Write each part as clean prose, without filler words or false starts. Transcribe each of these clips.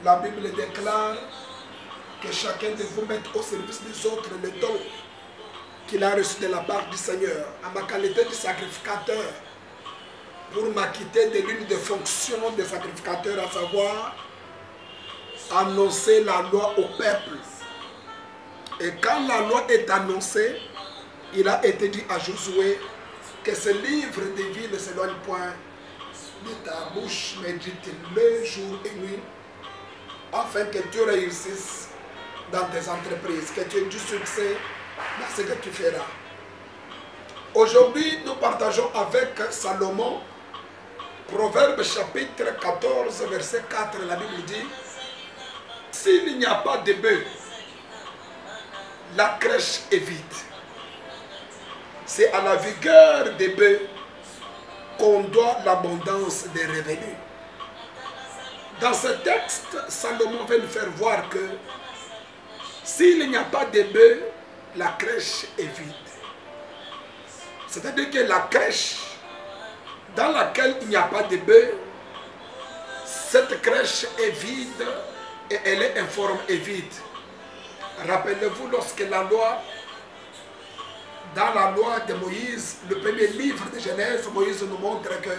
La Bible déclare que chacun de vous mette au service des autres le don qu'il a reçu de la part du Seigneur, à ma qualité de sacrificateur, pour m'acquitter de l'une des fonctions des sacrificateurs, à savoir annoncer la loi au peuple. Et quand la loi est annoncée, il a été dit à Josué que ce livre de vie ne s'éloigne point de ta bouche, mais dit-le jour et nuit, afin que tu réussisses dans tes entreprises, que tu aies du succès dans ce que tu feras. Aujourd'hui, nous partageons avec Salomon, Proverbe chapitre 14, verset 4, la Bible dit, s'il n'y a pas de bœuf, la crèche est vide. C'est à la vigueur des bœufs qu'on doit l'abondance des revenus. Dans ce texte, Salomon veut nous faire voir que s'il n'y a pas de bœufs, la crèche est vide. C'est-à-dire que la crèche dans laquelle il n'y a pas de bœufs, cette crèche est vide et elle est informe et vide. Rappelez-vous lorsque la loi, dans la loi de Moïse, le premier livre de Genèse, Moïse nous montre que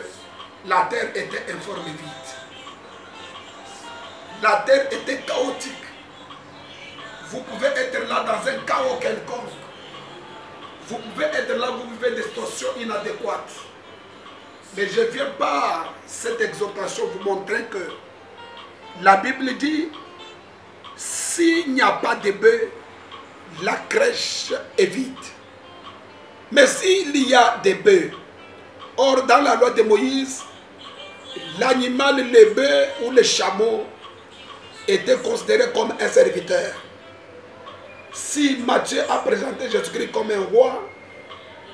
la terre était informe et vide. La terre était chaotique. Vous pouvez être là dans un chaos quelconque. Vous pouvez être là, vous vivez des situations inadéquates. Mais je viens par cette exhortation vous montrer que la Bible dit, s'il n'y a pas de bœufs, la crèche est vide. Mais s'il y a des bœufs, or dans la loi de Moïse, l'animal, le bœuf ou le chameau était considéré comme un serviteur. Si Matthieu a présenté Jésus-Christ comme un roi,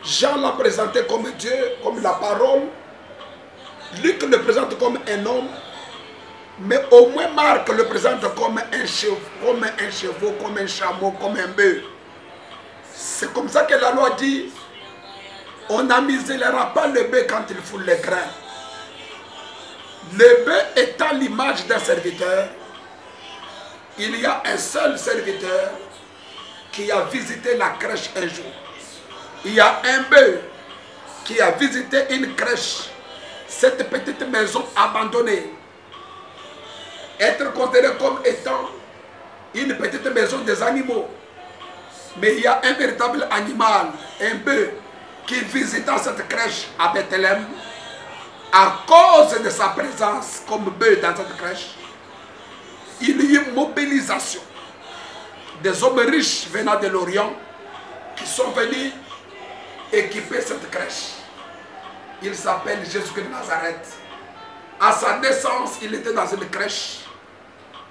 Jean l'a présenté comme Dieu, comme la parole, Luc le présente comme un homme, mais au moins Marc le présente comme un chevaux, comme un chameau, comme un bœuf. C'est comme ça que la loi dit, on n'amuselera pas le bœuf quand il foule les grains. Le bœuf étant l'image d'un serviteur, il y a un seul serviteur qui a visité la crèche un jour. Il y a un bœuf qui a visité une crèche, cette petite maison abandonnée, être considérée comme étant une petite maison des animaux. Mais il y a un véritable animal, un bœuf, qui visita cette crèche à Bethléem. À cause de sa présence comme bœuf dans cette crèche, il y a eu une mobilisation des hommes riches venant de l'Orient qui sont venus équiper cette crèche. Il s'appelle Jésus-Christ de Nazareth. À sa naissance, il était dans une crèche.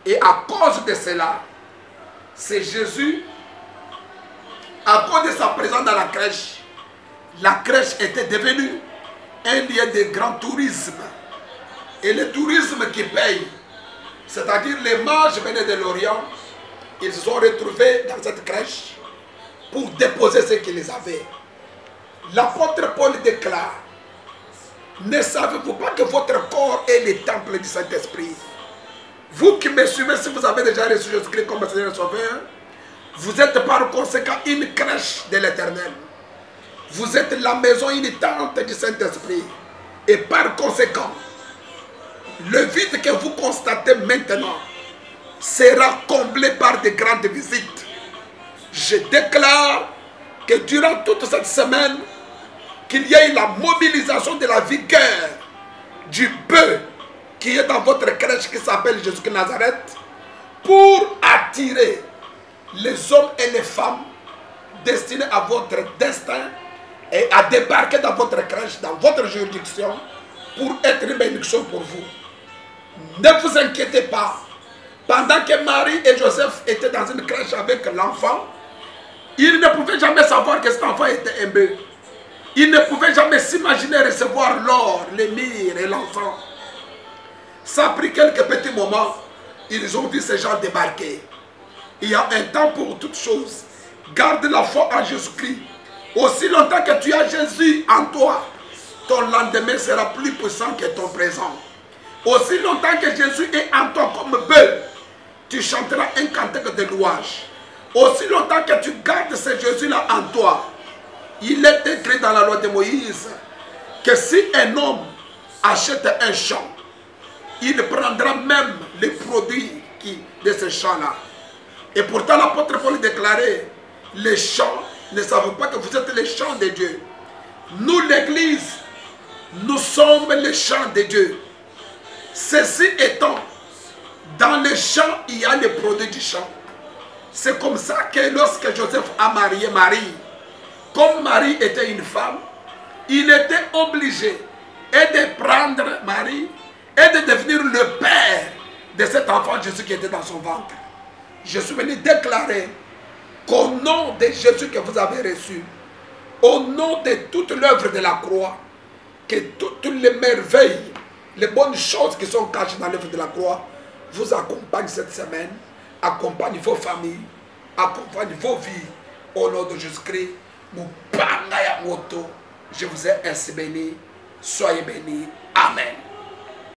Et à cause de cela, c'est Jésus, à cause de sa présence dans la crèche était devenue un lieu de grand tourisme. Et le tourisme qui paye, c'est-à-dire les mages venus de l'Orient, ils se sont retrouvés dans cette crèche pour déposer ce qu'ils avaient. L'apôtre Paul déclare, ne savez-vous pas que votre corps est le temple du Saint-Esprit? Vous qui me suivez, si vous avez déjà reçu Jésus-Christ comme Seigneur et Sauveur, vous êtes par conséquent une crèche de l'Éternel. Vous êtes la maison, une tente du Saint-Esprit. Et par conséquent, le vide que vous constatez maintenant sera comblé par de grandes visites. Je déclare que durant toute cette semaine, qu'il y ait la mobilisation de la vigueur du bœuf qui est dans votre crèche qui s'appelle Jésus-Christ de Nazareth pour attirer les hommes et les femmes destinés à votre destin et à débarquer dans votre crèche, dans votre juridiction pour être une bénédiction pour vous. Ne vous inquiétez pas. Pendant que Marie et Joseph étaient dans une crèche avec l'enfant, ils ne pouvaient jamais savoir que cet enfant était un bœuf. Ils ne pouvaient jamais s'imaginer recevoir l'or, les myrrhes et l'enfant. Ça a pris quelques petits moments, ils ont vu ces gens débarquer. Il y a un temps pour toutes choses. Garde la foi en Jésus-Christ. Aussi longtemps que tu as Jésus en toi, ton lendemain sera plus puissant que ton présent. Aussi longtemps que Jésus est en toi comme bœuf, tu chanteras un cantique de louange. Aussi longtemps que tu gardes ce Jésus-là en toi, il est écrit dans la loi de Moïse que si un homme achète un champ, il prendra même les produits de ce champ-là. Et pourtant l'apôtre Paul déclarait, les champs ne savent pas que vous êtes les champs de Dieu. Nous l'église, nous sommes les champs de Dieu. Ceci étant, dans les champs, il y a les produits du champ. C'est comme ça que lorsque Joseph a marié Marie, comme Marie était une femme, il était obligé de prendre Marie et de devenir le père de cet enfant Jésus qui était dans son ventre. Je suis venu déclarer qu'au nom de Jésus que vous avez reçu, au nom de toute l'œuvre de la croix, que toutes les merveilles, les bonnes choses qui sont cachées dans l'œuvre de la croix vous accompagnent cette semaine, accompagnent vos familles, accompagnent vos vies. Au nom de Jésus-Christ, je vous ai ainsi béni. Soyez bénis. Amen.